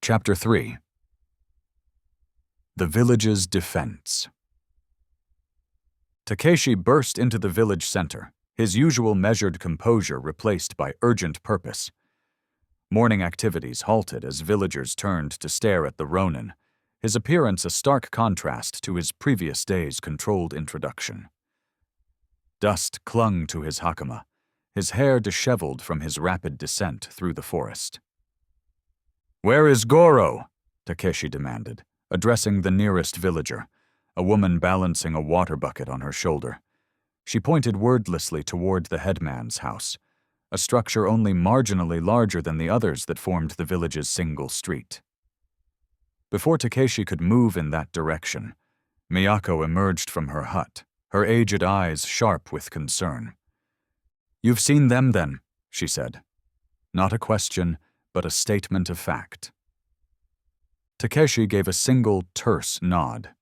Chapter 3. The Village's Defense. Takeshi burst into the village center, his usual measured composure replaced by urgent purpose. Morning activities halted as villagers turned to stare at the Ronin, his appearance a stark contrast to his previous day's controlled introduction. Dust clung to his hakama, his hair disheveled from his rapid descent through the forest. "Where is Goro?" Takeshi demanded, addressing the nearest villager, a woman balancing a water bucket on her shoulder. She pointed wordlessly toward the headman's house, a structure only marginally larger than the others that formed the village's single street. Before Takeshi could move in that direction, Miyako emerged from her hut, her aged eyes sharp with concern. "You've seen them, then," she said. Not a question, but a statement of fact. Takeshi gave a single terse nod.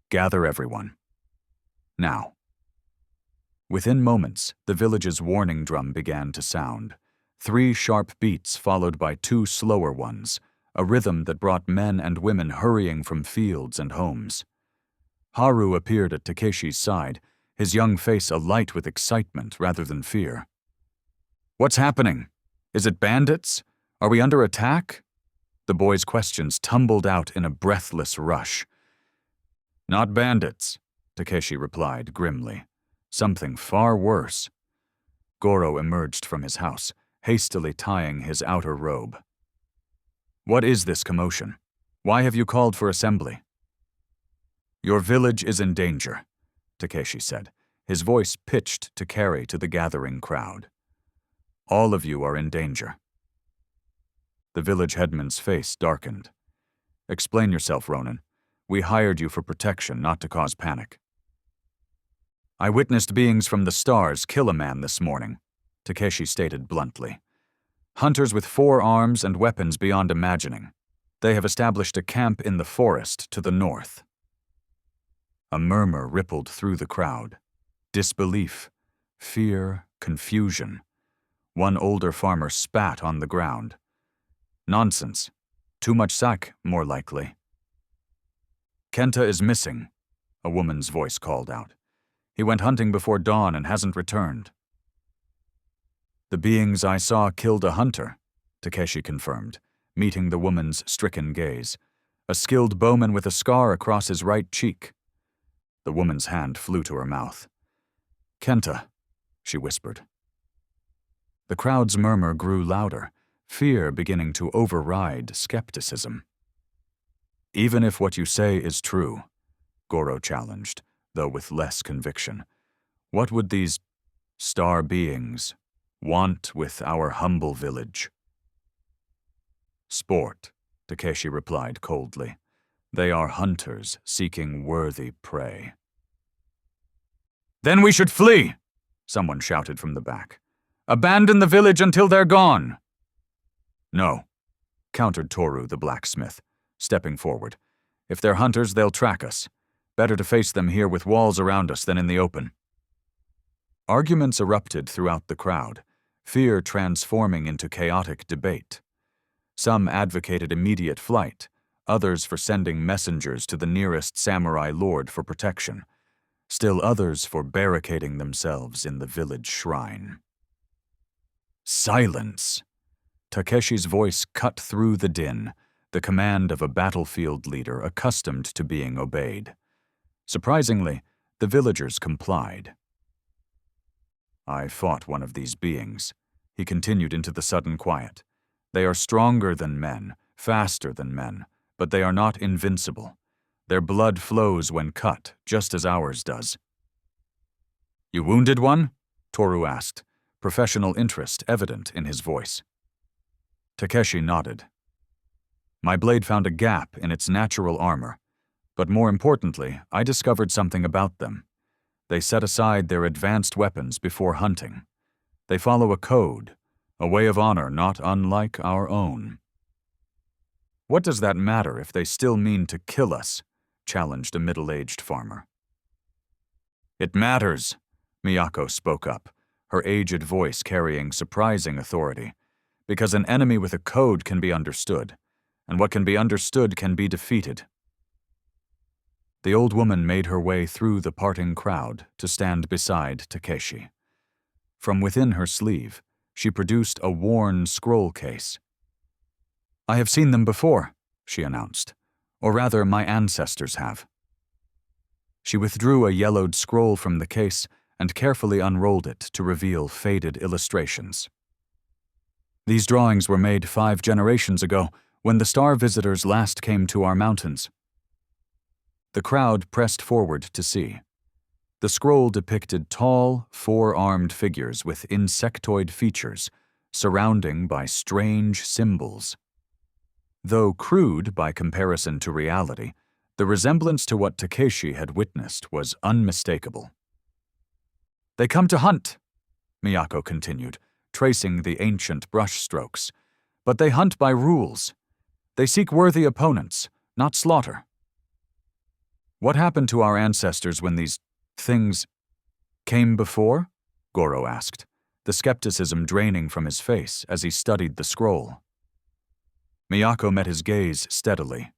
"Gather everyone. Now." Within moments, the village's warning drum began to sound. 3 sharp beats followed by 2 slower ones, a rhythm that brought men and women hurrying from fields and homes. Haru appeared at Takeshi's side, his young face alight with excitement rather than fear. "What's happening? Is it bandits? Are we under attack?" The boy's questions tumbled out in a breathless rush. "Not bandits," Takeshi replied grimly. "Something far worse." Goro emerged from his house, hastily tying his outer robe. "What is this commotion? Why have you called for assembly?" "Your village is in danger," Takeshi said, his voice pitched to carry to the gathering crowd. "All of you are in danger." The village headman's face darkened. "Explain yourself, Ronin. We hired you for protection, not to cause panic." "I witnessed beings from the stars kill a man this morning," Takeshi stated bluntly. "Hunters with 4 arms and weapons beyond imagining. They have established a camp in the forest to the north." A murmur rippled through the crowd. Disbelief, fear, confusion. One older farmer spat on the ground. "Nonsense. Too much sake, more likely." "Kenta is missing," a woman's voice called out. "He went hunting before dawn and hasn't returned." "The beings I saw killed a hunter," Takeshi confirmed, meeting the woman's stricken gaze. "A skilled bowman with a scar across his right cheek." The woman's hand flew to her mouth. "Kenta," she whispered. The crowd's murmur grew louder, fear beginning to override skepticism. "Even if what you say is true," Goro challenged, though with less conviction, "what would these star beings want with our humble village?" "Sport," Takeshi replied coldly. "They are hunters seeking worthy prey." "Then we should flee!" someone shouted from the back. "Abandon the village until they're gone!" "No," countered Toru the blacksmith, stepping forward. "If they're hunters, they'll track us. Better to face them here with walls around us than in the open." Arguments erupted throughout the crowd, fear transforming into chaotic debate. Some advocated immediate flight, others for sending messengers to the nearest samurai lord for protection, still others for barricading themselves in the village shrine. "Silence!" Takeshi's voice cut through the din, the command of a battlefield leader accustomed to being obeyed. Surprisingly, the villagers complied. "I fought one of these beings," he continued into the sudden quiet. "They are stronger than men, faster than men, but they are not invincible. Their blood flows when cut, just as ours does." "You wounded one?" Toru asked, professional interest evident in his voice. Takeshi nodded. "My blade found a gap in its natural armor, but more importantly, I discovered something about them. They set aside their advanced weapons before hunting. They follow a code, a way of honor not unlike our own." "What does that matter if they still mean to kill us?" challenged a middle-aged farmer. "It matters," Miyako spoke up, her aged voice carrying surprising authority, "because an enemy with a code can be understood, and what can be understood can be defeated. The old woman made her way through the parting crowd to stand beside Takeshi. From within her sleeve, she produced a worn scroll case. "I have seen them before," she announced. "Or rather, my ancestors have." She withdrew a yellowed scroll from the case and carefully unrolled it to reveal faded illustrations. "These drawings were made 5 generations ago, when the star visitors last came to our mountains." The crowd pressed forward to see. The scroll depicted tall, 4-armed figures with insectoid features, surrounding by strange symbols. Though crude by comparison to reality, the resemblance to what Takeshi had witnessed was unmistakable. "They come to hunt," Miyako continued, tracing the ancient brushstrokes. "But they hunt by rules. They seek worthy opponents, not slaughter." "What happened to our ancestors when these things came before?" Goro asked, the skepticism draining from his face as he studied the scroll. Miyako met his gaze steadily.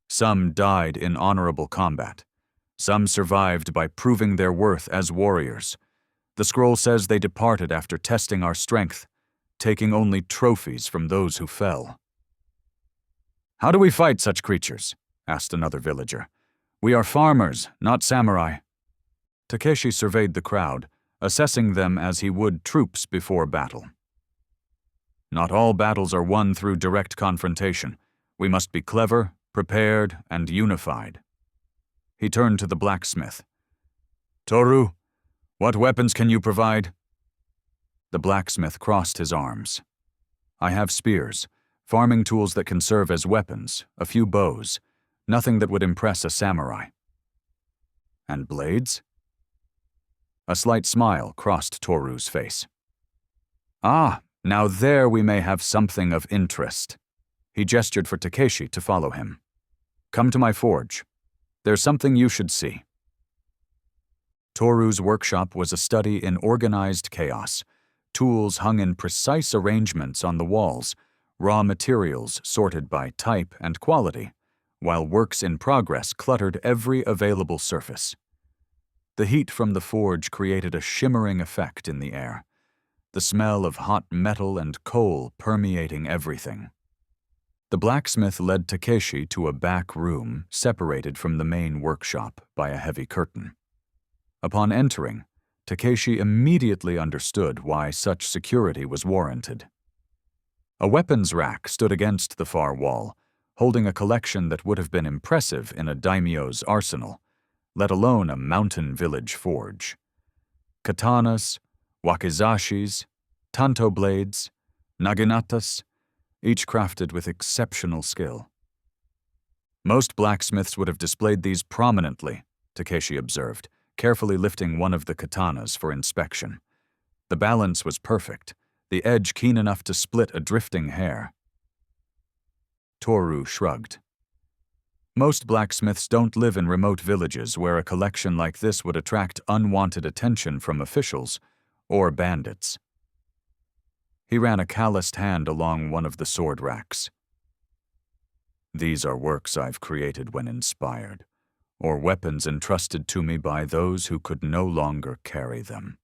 "Some died in honorable combat. Some survived by proving their worth as warriors. The scroll says they departed after testing our strength, taking only trophies from those who fell." "How do we fight such creatures?" asked another villager. "We are farmers, not samurai." Takeshi surveyed the crowd, assessing them as he would troops before battle. "Not all battles are won through direct confrontation. We must be clever, prepared, and unified." He turned to the blacksmith. "Toru, what weapons can you provide?" The blacksmith crossed his arms. "I have spears, farming tools that can serve as weapons, a few bows, nothing that would impress a samurai." "And blades?" A slight smile crossed Toru's face. "Ah, now there we may have something of interest." He gestured for Takeshi to follow him. "Come to my forge. There's something you should see." Toru's workshop was a study in organized chaos. Tools hung in precise arrangements on the walls, raw materials sorted by type and quality, while works in progress cluttered every available surface. The heat from the forge created a shimmering effect in the air, the smell of hot metal and coal permeating everything. The blacksmith led Takeshi to a back room separated from the main workshop by a heavy curtain. Upon entering, Takeshi immediately understood why such security was warranted. A weapons rack stood against the far wall, holding a collection that would have been impressive in a daimyo's arsenal, let alone a mountain village forge. Katanas, wakizashis, tanto blades, naginatas, each crafted with exceptional skill. "Most blacksmiths would have displayed these prominently," Takeshi observed, carefully lifting one of the katanas for inspection. The balance was perfect, the edge keen enough to split a drifting hair. Toru shrugged. "Most blacksmiths don't live in remote villages where a collection like this would attract unwanted attention from officials or bandits." He ran a calloused hand along one of the sword racks. "These are works I've created when inspired, or weapons entrusted to me by those who could no longer carry them."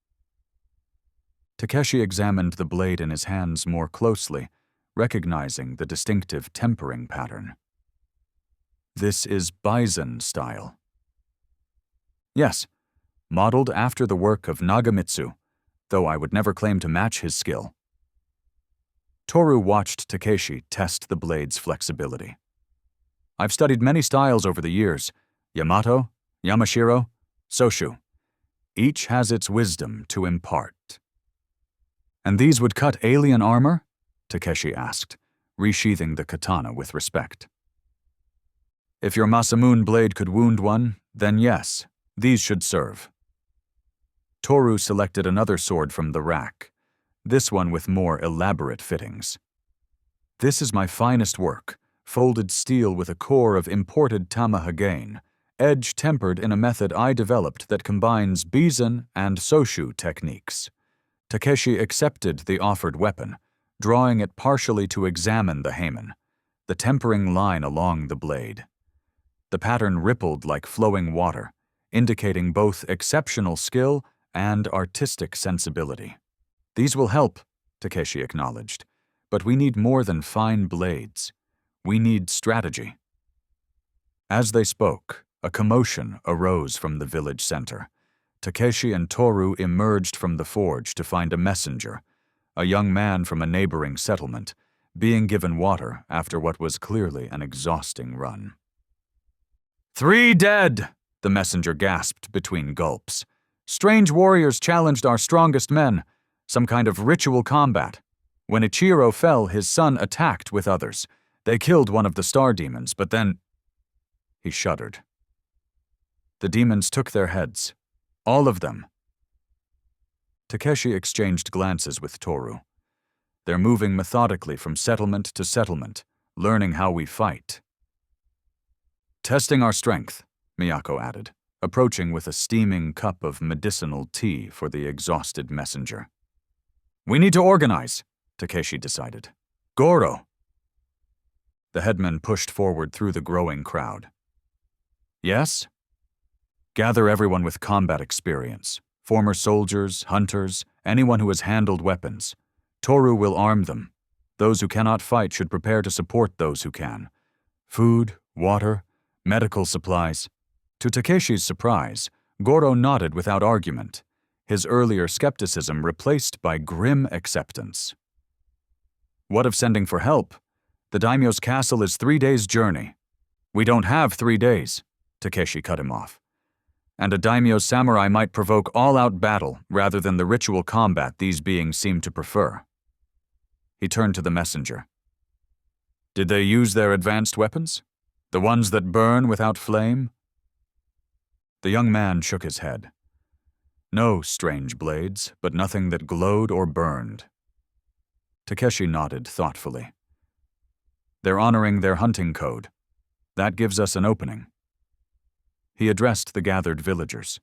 Takeshi examined the blade in his hands more closely, recognizing the distinctive tempering pattern. "This is Bison style." "Yes, modeled after the work of Nagamitsu, though I would never claim to match his skill." Toru watched Takeshi test the blade's flexibility. "I've studied many styles over the years, Yamato, Yamashiro, Soshu. Each has its wisdom to impart." "And these would cut alien armor?" Takeshi asked, resheathing the katana with respect. "If your Masamune blade could wound one, then yes, these should serve." Toru selected another sword from the rack, this one with more elaborate fittings. "This is my finest work, folded steel with a core of imported tamahagane, edge tempered in a method I developed that combines Bizen and Soshu techniques." Takeshi accepted the offered weapon, drawing it partially to examine the Haemen. the tempering line along the blade. The pattern rippled like flowing water, indicating both exceptional skill and artistic sensibility. "These will help," Takeshi acknowledged, "but we need more than fine blades. We need strategy." As they spoke, a commotion arose from the village center. Takeshi and Toru emerged from the forge to find a messenger, a young man from a neighboring settlement, being given water after what was clearly an exhausting run. "3 dead!" the messenger gasped between gulps. "Strange warriors challenged our strongest men, some kind of ritual combat. When Ichiro fell, his son attacked with others. They killed one of the star demons, but then—" He shuddered. "The demons took their heads. All of them." Takeshi exchanged glances with Toru. "They're moving methodically from settlement to settlement, learning how we fight." "Testing our strength," Miyako added, approaching with a steaming cup of medicinal tea for the exhausted messenger. "We need to organize," Takeshi decided. "Goro!" The headman pushed forward through the growing crowd. "Yes?" "Gather everyone with combat experience. Former soldiers, hunters, anyone who has handled weapons. Toru will arm them. Those who cannot fight should prepare to support those who can. Food, water, medical supplies." To Takeshi's surprise, Goro nodded without argument, his earlier skepticism replaced by grim acceptance. "What of sending for help? The daimyo's castle is 3 days' journey." "We don't have 3 days," Takeshi cut him off. "And a daimyo's samurai might provoke all-out battle rather than the ritual combat these beings seem to prefer." He turned to the messenger. "Did they use their advanced weapons? The ones that burn without flame?" The young man shook his head. "No strange blades, but nothing that glowed or burned." Takeshi nodded thoughtfully. "They're honoring their hunting code. That gives us an opening." He addressed the gathered villagers.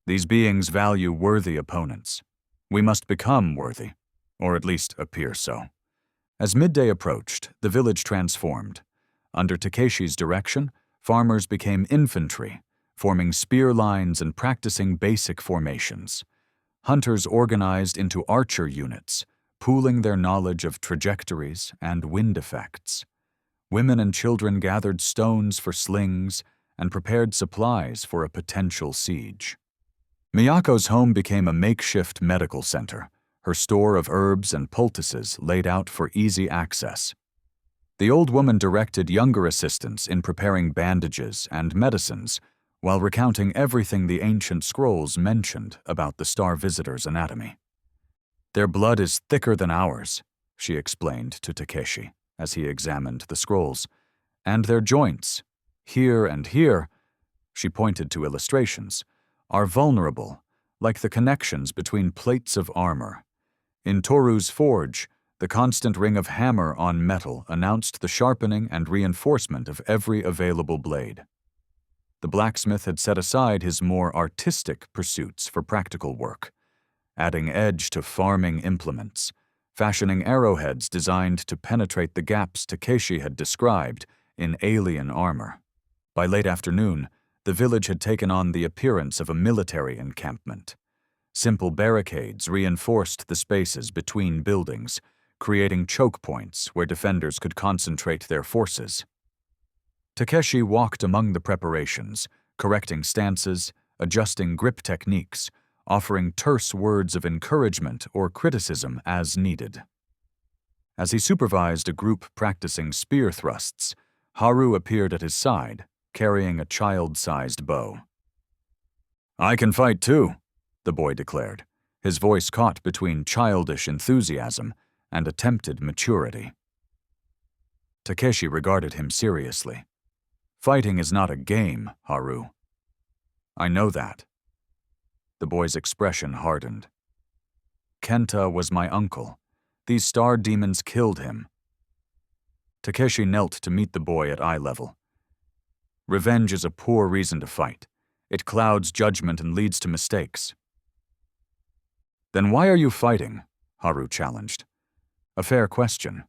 "These beings value worthy opponents. We must become worthy, or at least appear so." As midday approached, the village transformed. Under Takeshi's direction, farmers became infantry, forming spear lines and practicing basic formations. Hunters organized into archer units, pooling their knowledge of trajectories and wind effects. Women and children gathered stones for slings and prepared supplies for a potential siege. Miyako's home became a makeshift medical center, her store of herbs and poultices laid out for easy access. The old woman directed younger assistants in preparing bandages and medicines, while recounting everything the ancient scrolls mentioned about the star visitor's anatomy. "Their blood is thicker than ours," she explained to Takeshi as he examined the scrolls, "and their joints, here and here," she pointed to illustrations, "are vulnerable, like the connections between plates of armor. In Toru's forge, the constant ring of hammer on metal announced the sharpening and reinforcement of every available blade." The blacksmith had set aside his more artistic pursuits for practical work, adding edge to farming implements, fashioning arrowheads designed to penetrate the gaps Takeshi had described in alien armor. By late afternoon, the village had taken on the appearance of a military encampment. Simple barricades reinforced the spaces between buildings, creating choke points where defenders could concentrate their forces. Takeshi walked among the preparations, correcting stances, adjusting grip techniques, offering terse words of encouragement or criticism as needed. As he supervised a group practicing spear thrusts, Haru appeared at his side, carrying a child-sized bow. "I can fight too," the boy declared, his voice caught between childish enthusiasm and attempted maturity. Takeshi regarded him seriously. "Fighting is not a game, Haru." "I know that." The boy's expression hardened. "Kenta was my uncle. These star demons killed him." Takeshi knelt to meet the boy at eye level. "Revenge is a poor reason to fight. It clouds judgment and leads to mistakes." "Then why are you fighting?" Haru challenged. "A fair question.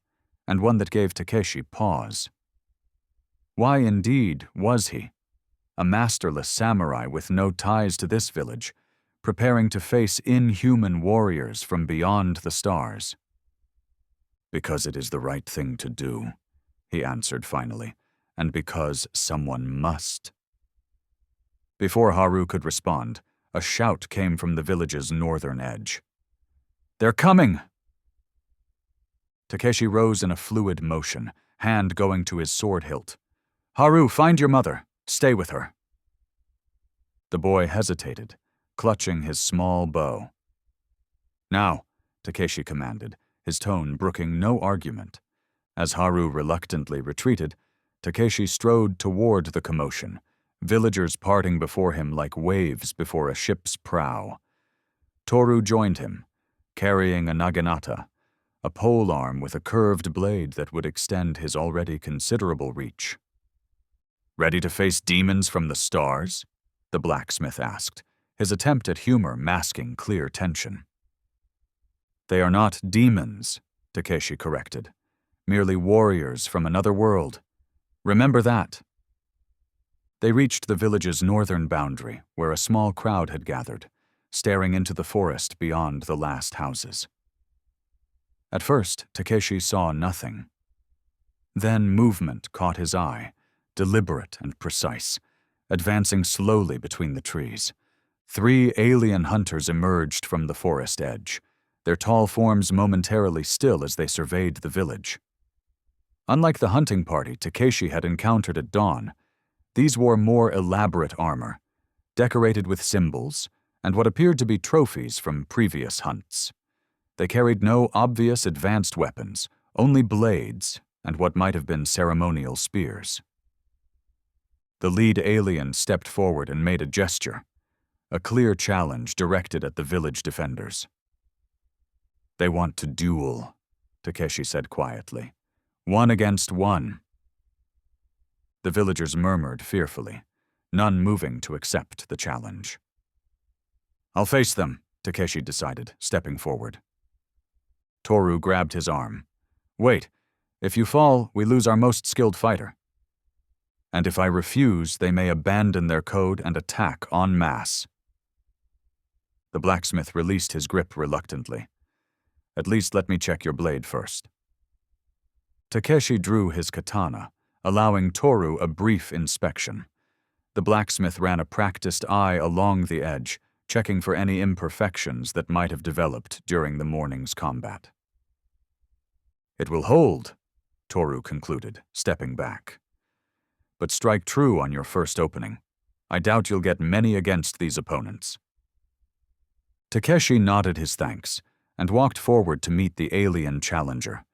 and one that gave Takeshi pause. Why indeed was he, a masterless samurai with no ties to this village, preparing to face inhuman warriors from beyond the stars? Because it is the right thing to do, he answered finally, and because someone must. Before Haru could respond, a shout came from the village's northern edge. "They're coming!" Takeshi rose in a fluid motion, hand going to his sword hilt. "Haru, find your mother. Stay with her." The boy hesitated, clutching his small bow. "Now," Takeshi commanded, his tone brooking no argument. As Haru reluctantly retreated, Takeshi strode toward the commotion, villagers parting before him like waves before a ship's prow. Toru joined him, carrying a naginata, a polearm with a curved blade that would extend his already considerable reach. "Ready to face demons from the stars?" the blacksmith asked, his attempt at humor masking clear tension. "They are not demons," Takeshi corrected, "merely warriors from another world. Remember that." They reached the village's northern boundary, where a small crowd had gathered, staring into the forest beyond the last houses. At first, Takeshi saw nothing. Then movement caught his eye, deliberate and precise, advancing slowly between the trees. 3 alien hunters emerged from the forest edge, their tall forms momentarily still as they surveyed the village. Unlike the hunting party Takeshi had encountered at dawn, these wore more elaborate armor, decorated with symbols and what appeared to be trophies from previous hunts. They carried no obvious advanced weapons, only blades and what might have been ceremonial spears. The lead alien stepped forward and made a gesture, a clear challenge directed at the village defenders. "They want to duel," Takeshi said quietly. "1 against 1. The villagers murmured fearfully, none moving to accept the challenge. "I'll face them," Takeshi decided, stepping forward. Toru grabbed his arm. "Wait, if you fall, we lose our most skilled fighter. And if I refuse, they may abandon their code and attack en masse." The blacksmith released his grip reluctantly. "At least let me check your blade first." Takeshi drew his katana, allowing Toru a brief inspection. The blacksmith ran a practiced eye along the edge, checking for any imperfections that might have developed during the morning's combat. "It will hold," Toru concluded, stepping back. "But strike true on your first opening. I doubt you'll get many against these opponents." Takeshi nodded his thanks and walked forward to meet the alien challenger,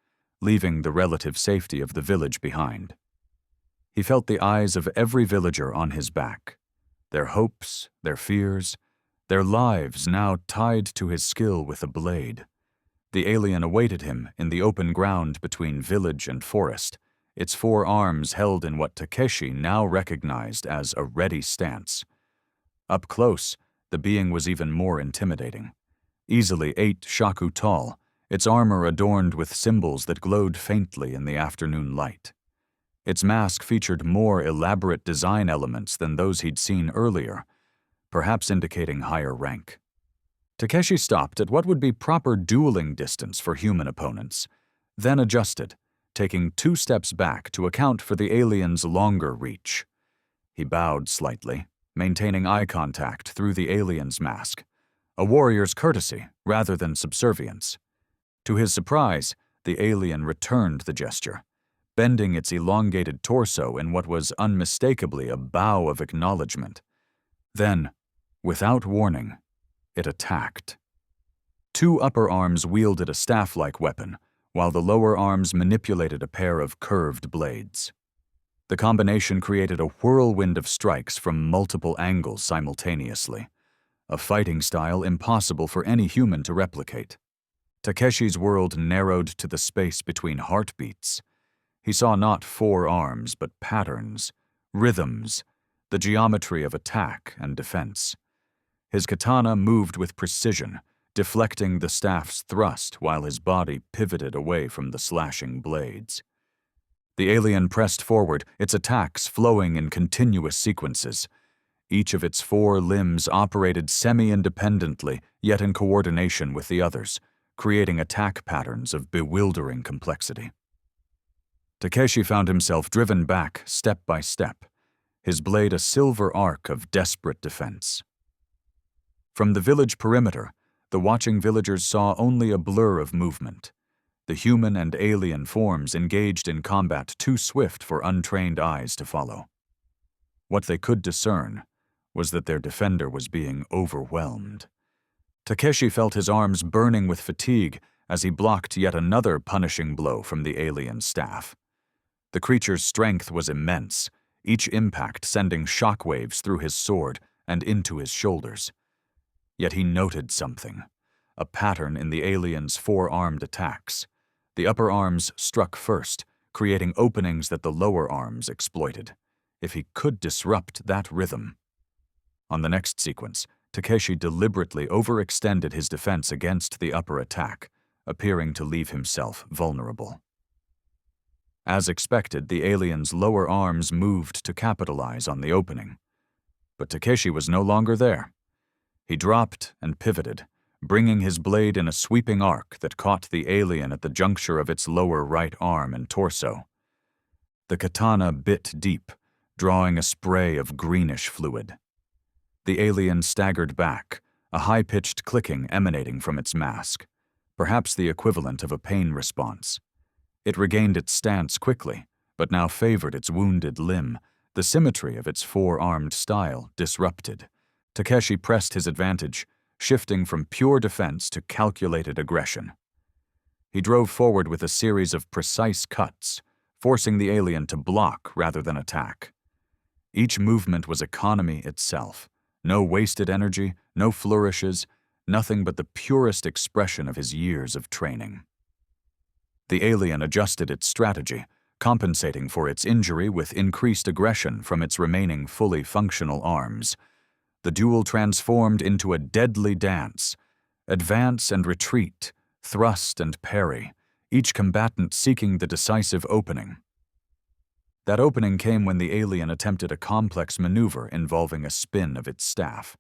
leaving the relative safety of the village behind. He felt the eyes of every villager on his back, their hopes, their fears, their lives now tied to his skill with a blade. The alien awaited him in the open ground between village and forest, its 4 arms held in what Takeshi now recognized as a ready stance. Up close, the being was even more intimidating. Easily 8 shaku tall, its armor adorned with symbols that glowed faintly in the afternoon light. Its mask featured more elaborate design elements than those he'd seen earlier, perhaps indicating higher rank. Takeshi stopped at what would be proper dueling distance for human opponents, then adjusted, taking 2 steps back to account for the alien's longer reach. He bowed slightly, maintaining eye contact through the alien's mask, a warrior's courtesy rather than subservience. To his surprise, the alien returned the gesture, bending its elongated torso in what was unmistakably a bow of acknowledgement. Then, without warning, it attacked. 2 upper arms wielded a staff-like weapon, while the lower arms manipulated a pair of curved blades. The combination created a whirlwind of strikes from multiple angles simultaneously, a fighting style impossible for any human to replicate. Takeshi's world narrowed to the space between heartbeats. He saw not 4 arms, but patterns, rhythms, the geometry of attack and defense. His katana moved with precision, deflecting the staff's thrust while his body pivoted away from the slashing blades. The alien pressed forward, its attacks flowing in continuous sequences. Each of its 4 limbs operated semi-independently, yet in coordination with the others, creating attack patterns of bewildering complexity. Takeshi found himself driven back step by step, his blade a silver arc of desperate defense. From the village perimeter, the watching villagers saw only a blur of movement. The human and alien forms engaged in combat too swift for untrained eyes to follow. What they could discern was that their defender was being overwhelmed. Takeshi felt his arms burning with fatigue as he blocked yet another punishing blow from the alien staff. The creature's strength was immense, each impact sending shockwaves through his sword and into his shoulders. Yet he noted something, a pattern in the alien's 4-armed attacks. The upper arms struck first, creating openings that the lower arms exploited. If he could disrupt that rhythm. On the next sequence, Takeshi deliberately overextended his defense against the upper attack, appearing to leave himself vulnerable. As expected, the alien's lower arms moved to capitalize on the opening. But Takeshi was no longer there. He dropped and pivoted, bringing his blade in a sweeping arc that caught the alien at the juncture of its lower right arm and torso. The katana bit deep, drawing a spray of greenish fluid. The alien staggered back, a high-pitched clicking emanating from its mask, perhaps the equivalent of a pain response. It regained its stance quickly, but now favored its wounded limb, the symmetry of its 4-armed style disrupted. Takeshi pressed his advantage, shifting from pure defense to calculated aggression. He drove forward with a series of precise cuts, forcing the alien to block rather than attack. Each movement was economy itself. No wasted energy, no flourishes, nothing but the purest expression of his years of training. The alien adjusted its strategy, compensating for its injury with increased aggression from its remaining fully functional arms. The duel transformed into a deadly dance. Advance and retreat, thrust and parry, each combatant seeking the decisive opening. That opening came when the alien attempted a complex maneuver involving a spin of its staff.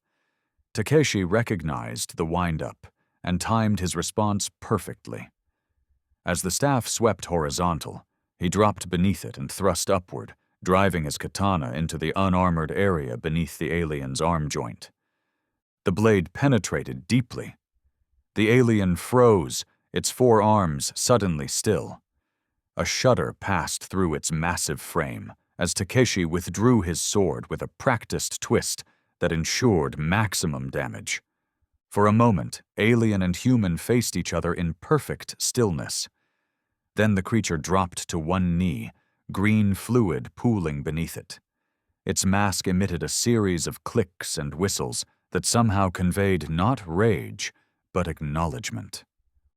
Takeshi recognized the wind-up and timed his response perfectly. As the staff swept horizontal, he dropped beneath it and thrust upward, driving his katana into the unarmored area beneath the alien's arm joint. The blade penetrated deeply. The alien froze, its 4 arms suddenly still. A shudder passed through its massive frame as Takeshi withdrew his sword with a practiced twist that ensured maximum damage. For a moment, alien and human faced each other in perfect stillness. Then the creature dropped to one knee, green fluid pooling beneath it. Its mask emitted a series of clicks and whistles that somehow conveyed not rage, but acknowledgement.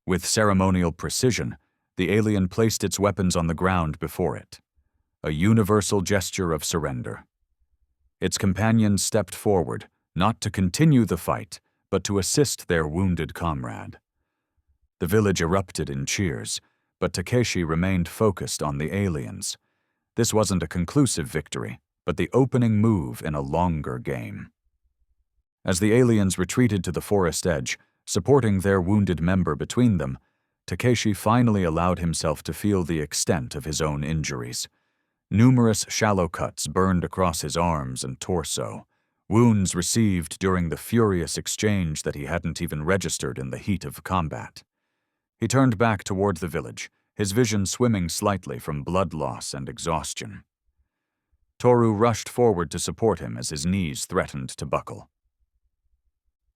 With ceremonial precision, the alien placed its weapons on the ground before it, a universal gesture of surrender. Its companions stepped forward, not to continue the fight, but to assist their wounded comrade. The village erupted in cheers, but Takeshi remained focused on the aliens. This wasn't a conclusive victory, but the opening move in a longer game. As the aliens retreated to the forest edge, supporting their wounded member between them, Takeshi finally allowed himself to feel the extent of his own injuries. Numerous shallow cuts burned across his arms and torso, wounds received during the furious exchange that he hadn't even registered in the heat of combat. He turned back toward the village, his vision swimming slightly from blood loss and exhaustion. Toru rushed forward to support him as his knees threatened to buckle.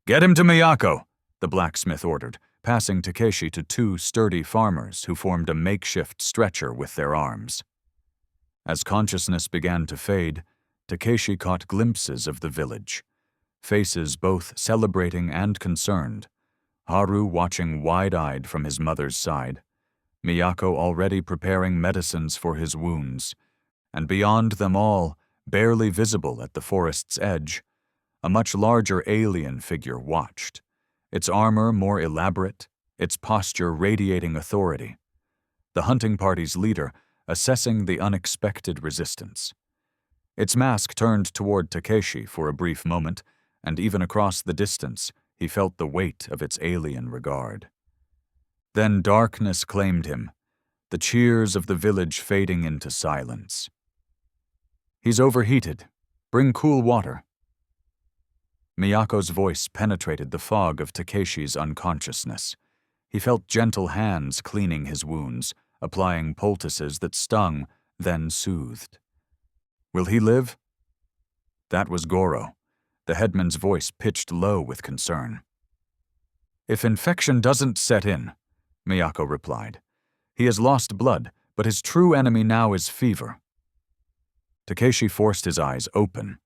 "Get him to Miyako," the blacksmith ordered, passing Takeshi to 2 sturdy farmers who formed a makeshift stretcher with their arms. As consciousness began to fade, Takeshi caught glimpses of the village, faces both celebrating and concerned, Haru watching wide-eyed from his mother's side, Miyako already preparing medicines for his wounds, and beyond them all, barely visible at the forest's edge, a much larger alien figure watched, its armor more elaborate, its posture radiating authority. The hunting party's leader assessing the unexpected resistance. Its mask turned toward Takeshi for a brief moment, and even across the distance, he felt the weight of its alien regard. Then darkness claimed him, the cheers of the village fading into silence. "He's overheated. Bring cool water." Miyako's voice penetrated the fog of Takeshi's unconsciousness. He felt gentle hands cleaning his wounds, applying poultices that stung, then soothed. "Will he live?" That was Goro, the headman's voice pitched low with concern. "If infection doesn't set in," Miyako replied. "He has lost blood, but his true enemy now is fever." Takeshi forced his eyes open,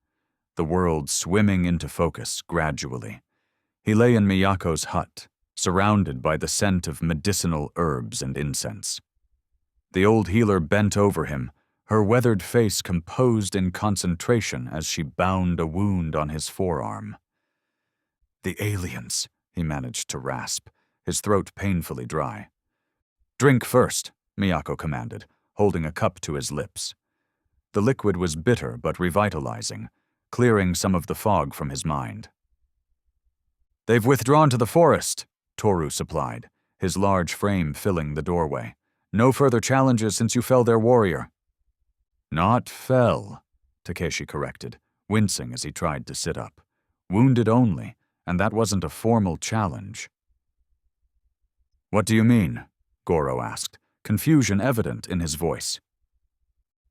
the world swimming into focus gradually. He lay in Miyako's hut, surrounded by the scent of medicinal herbs and incense. The old healer bent over him, her weathered face composed in concentration as she bound a wound on his forearm. "The aliens," he managed to rasp, his throat painfully dry. "Drink first," Miyako commanded, holding a cup to his lips. The liquid was bitter but revitalizing, clearing some of the fog from his mind. "They've withdrawn to the forest," Toru supplied, his large frame filling the doorway. "No further challenges since you fell their warrior." "Not fell," Takeshi corrected, wincing as he tried to sit up. "Wounded only, and that wasn't a formal challenge." "What do you mean?" Goro asked, confusion evident in his voice.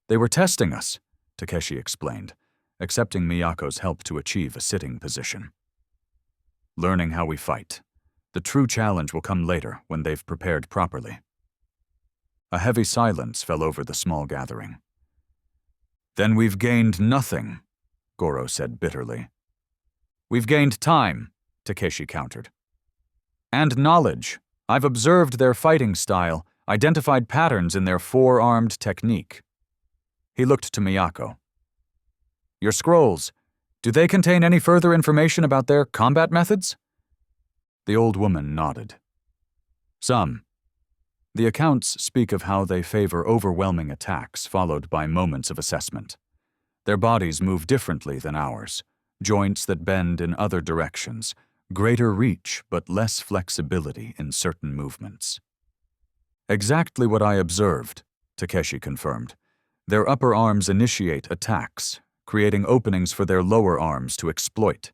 "They were testing us," Takeshi explained, accepting Miyako's help to achieve a sitting position. "Learning how we fight. The true challenge will come later when they've prepared properly." A heavy silence fell over the small gathering. "Then we've gained nothing," Goro said bitterly. "We've gained time," Takeshi countered. "And knowledge. I've observed their fighting style, identified patterns in their four-armed technique." He looked to Miyako. "Your scrolls, do they contain any further information about their combat methods?" The old woman nodded. "Some. The accounts speak of how they favor overwhelming attacks followed by moments of assessment. Their bodies move differently than ours, joints that bend in other directions, greater reach but less flexibility in certain movements." "Exactly what I observed," Takeshi confirmed. "Their upper arms initiate attacks, creating openings for their lower arms to exploit.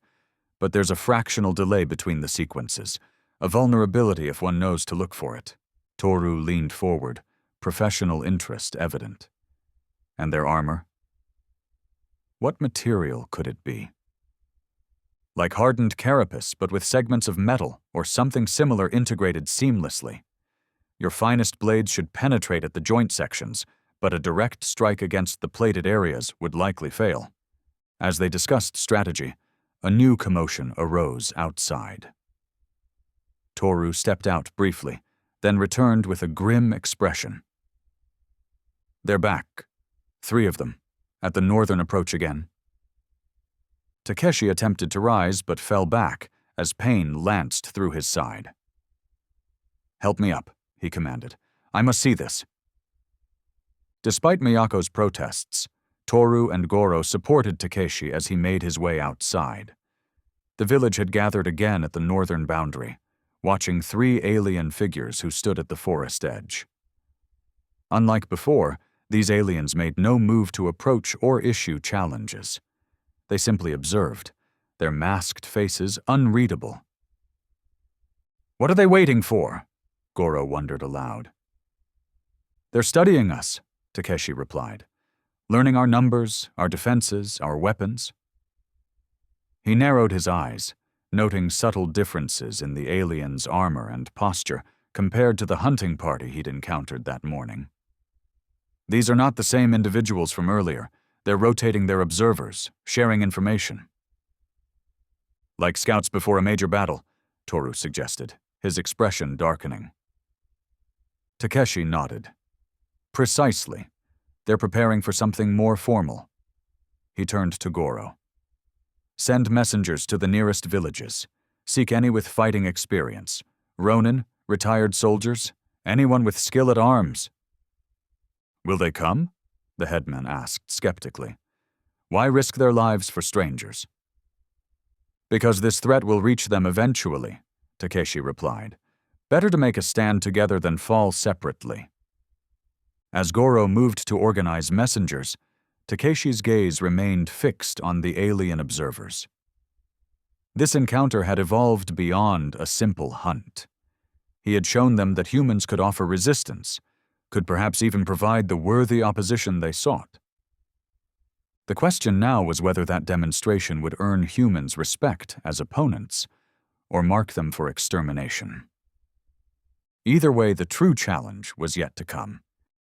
But there's a fractional delay between the sequences, a vulnerability if one knows to look for it." Toru leaned forward, professional interest evident. "And their armor? What material could it be?" "Like hardened carapace, but with segments of metal or something similar integrated seamlessly. Your finest blades should penetrate at the joint sections, but a direct strike against the plated areas would likely fail." As they discussed strategy, a new commotion arose outside. Toru stepped out briefly, then returned with a grim expression. "They're back. 3 of them, at the northern approach again." Takeshi attempted to rise but fell back as pain lanced through his side. "Help me up," he commanded. "I must see this." Despite Miyako's protests, Toru and Goro supported Takeshi as he made his way outside. The village had gathered again at the northern boundary, watching 3 alien figures who stood at the forest edge. Unlike before, these aliens made no move to approach or issue challenges. They simply observed, their masked faces unreadable. "What are they waiting for?" Goro wondered aloud. "They're studying us," Takeshi replied. "Learning our numbers, our defenses, our weapons." He narrowed his eyes, noting subtle differences in the aliens' armor and posture compared to the hunting party he'd encountered that morning. "These are not the same individuals from earlier. They're rotating their observers, sharing information." "Like scouts before a major battle," Toru suggested, his expression darkening. Takeshi nodded. "Precisely. They're preparing for something more formal." He turned to Goro. "Send messengers to the nearest villages. Seek any with fighting experience. Ronin, retired soldiers, anyone with skill at arms." "Will they come?" the headman asked skeptically. "Why risk their lives for strangers?" "Because this threat will reach them eventually," Takeshi replied. "Better to make a stand together than fall separately." As Goro moved to organize messengers, Takeshi's gaze remained fixed on the alien observers. This encounter had evolved beyond a simple hunt. He had shown them that humans could offer resistance, could perhaps even provide the worthy opposition they sought. The question now was whether that demonstration would earn humans respect as opponents or mark them for extermination. Either way, the true challenge was yet to come.